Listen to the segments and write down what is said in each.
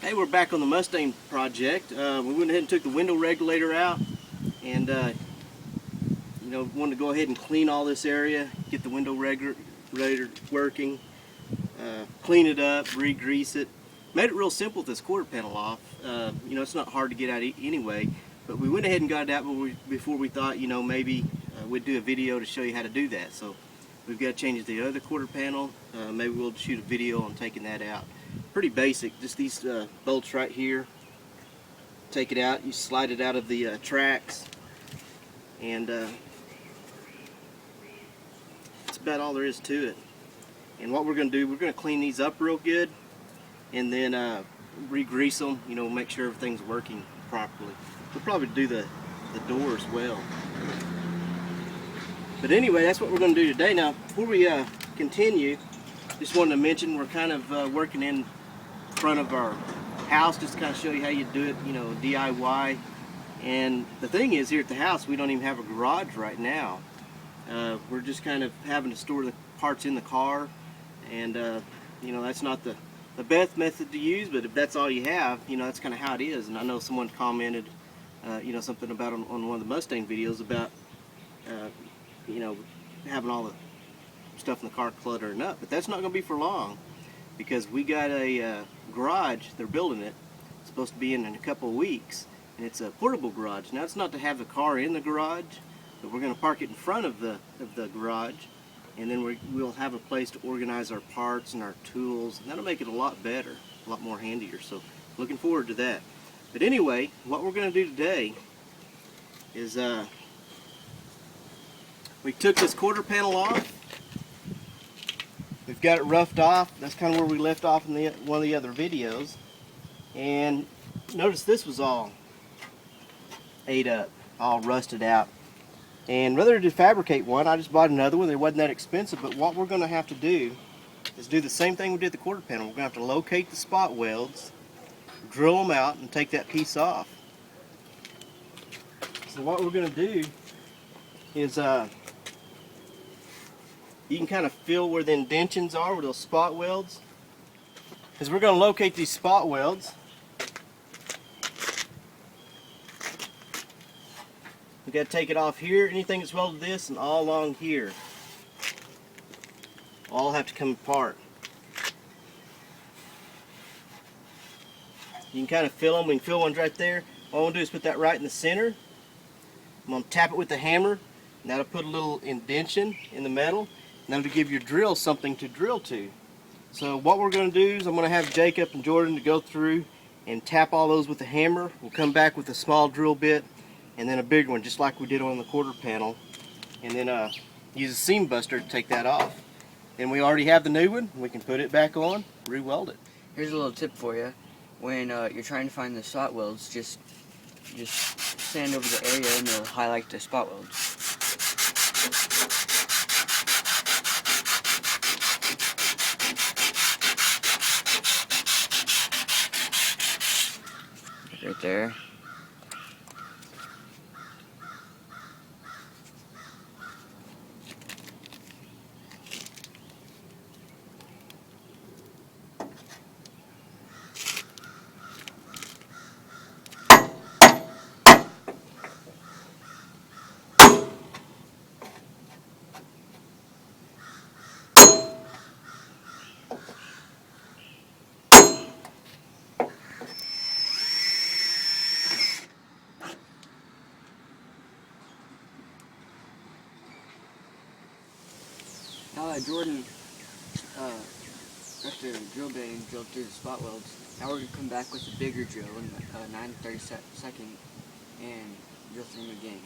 Hey, we're back on the Mustang project. We went ahead and took the window regulator out, and wanted to go ahead and clean all this area, get the window regulator working, clean it up, re-grease it. Made it real simple with this quarter panel off. It's not hard to get out anyway, but we went ahead and got it out before we thought, maybe we'd do a video to show you how to do that. So we've got to change the other quarter panel. Maybe we'll shoot a video on taking that out. Pretty basic, just these bolts right here. Take it out, you slide it out of the tracks, and that's about all there is to it. And what we're going to do, we're going to clean these up real good, and then re-grease them, make sure everything's working properly. We'll probably do the door as well. But anyway, that's what we're going to do today. Now, before we continue, just wanted to mention we're kind of working in front of our house, just to kind of show you how you do it, DIY. And the thing is, here at the house, we don't even have a garage right now. We're just kind of having to store the parts in the car, and that's not the best method to use, but if that's all you have, that's kind of how it is. And I know someone commented, something about on one of the Mustang videos about, having all the stuff in the car cluttering up, but that's not going to be for long, because we got a garage. They're building it. It's supposed to be in a couple of weeks, and it's a portable garage. Now, it's not to have the car in the garage, but we're going to park it in front of the garage, and then we'll have a place to organize our parts and our tools, and that'll make it a lot better, a lot more handier. So looking forward to that. But anyway, what we're going to do today is we took this quarter panel off. We've got it roughed off. That's kind of where we left off in one of the other videos. And notice this was all ate up, all rusted out. And rather than fabricate one, I just bought another one. It wasn't that expensive, but what we're going to have to do is do the same thing we did the quarter panel. We're going to have to locate the spot welds, drill them out, and take that piece off. So what we're going to do is you can kind of feel where the indentions are, where those spot welds. Because we're going to locate these spot welds. We've got to take it off here, anything that's welded to this, and all along here. All have to come apart. You can kind of feel them. We can feel ones right there. All I'm going to do is put that right in the center. I'm going to tap it with the hammer, and that'll put a little indentation in the metal. And that'll give your drill something to drill to. So what we're going to do is I'm going to have Jacob and Jordan to go through and tap all those with the hammer. We'll come back with a small drill bit and then a big one, just like we did on the quarter panel. And then use a seam buster to take that off. Then we already have the new one. We can put it back on, re-weld it. Here's a little tip for you. When you're trying to find the spot welds, just sand over the area and it'll highlight the spot welds. Right there. Now that Jordan got the drill bit and drilled through the spot welds, now we're going to come back with a bigger drill in 9/32 and drill through them again.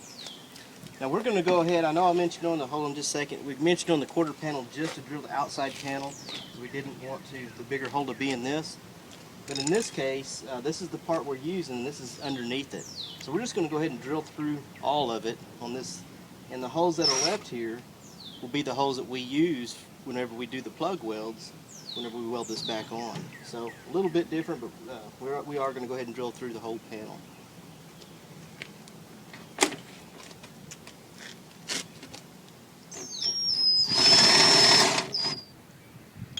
Now we're going to go ahead, I know I mentioned on the, hold on just a second, we mentioned on the quarter panel just to drill the outside panel. We didn't want the bigger hole to be in this. But in this case, this is the part we're using, this is underneath it. So we're just going to go ahead and drill through all of it on this, and the holes that are left here will be the holes that we use whenever we do the plug welds, whenever we weld this back on. So a little bit different, but we are going to go ahead and drill through the whole panel.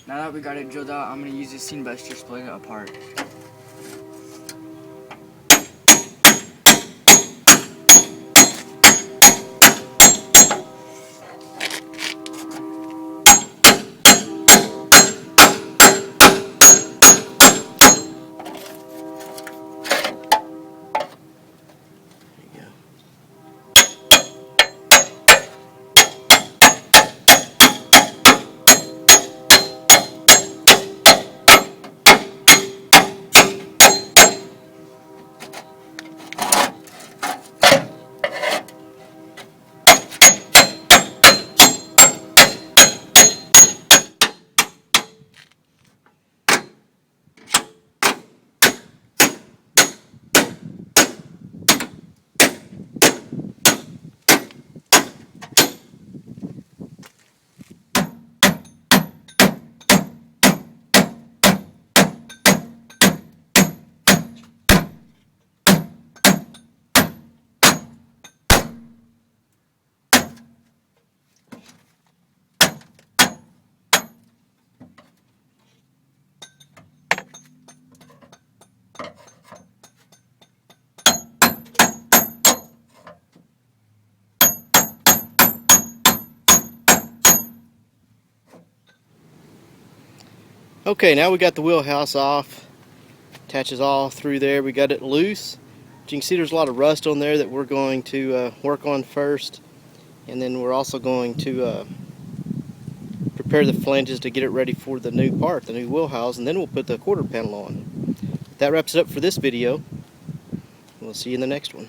Now that we got it drilled out, I'm going to use this seam buster to split it apart. Okay, now we got the wheelhouse off. Attaches all through there. We got it loose. But you can see there's a lot of rust on there that we're going to work on first. And then we're also going to prepare the flanges to get it ready for the new part, the new wheelhouse, and then we'll put the quarter panel on. That wraps it up for this video. We'll see you in the next one.